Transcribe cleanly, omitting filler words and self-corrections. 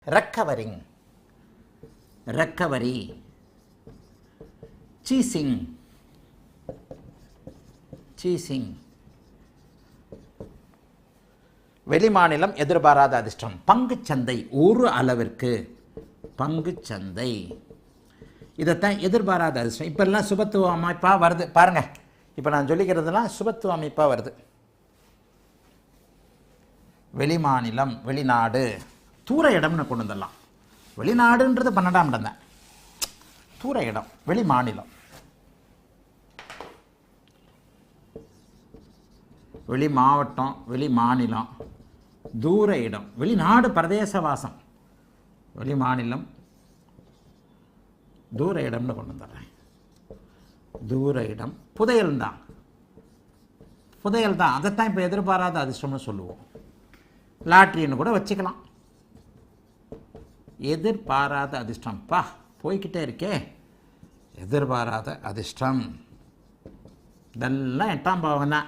Recovering, recovery, சீசிங், சீசிங். வெளிமாநிலம் எதிர்பாராத அதிர்ஷ்டம். பங்குச்சந்தை, ஒரு அளவிற்கு பங்குச்சந்தை. இதைத்தான் எதிர்பாராத அதிர்ஷ்டம். இப்போல்லாம் சுபத்துவ அமைப்பாக வருது பாருங்கள். இப்போ நான் சொல்லிக்கிறதுலாம் சுபத்துவ அமைப்பாக வருது. வெளிமாநிலம், வெளிநாடு, தூர இடம்னு கொண்டு வந்துடலாம். வெளிநாடுன்றது 12ஆம் இடம் தான். தூர இடம், வெளி மாநிலம், வெளி மாவட்டம், வெளி மாநிலம், தூர இடம், வெளிநாடு பிரதேசவாசம், வெளி மாநிலம், தூர இடம்னு கொண்டு வந்துடுறேன். தூர இடம், புதையல் தான், புதையல் தான். அதைத்தான் இப்போ எதிர்பாராத அதிர்ஷ்டம்னு சொல்லுவோம். லாட்ரின்னு கூட வச்சுக்கலாம். எதிர்பாராத அதிர்ஷ்டம். பா, போய்கிட்டே இருக்கே. எதிர்பாராத அதிர்ஷ்டம் இதெல்லாம் 8ஆம் பாவம் தான்.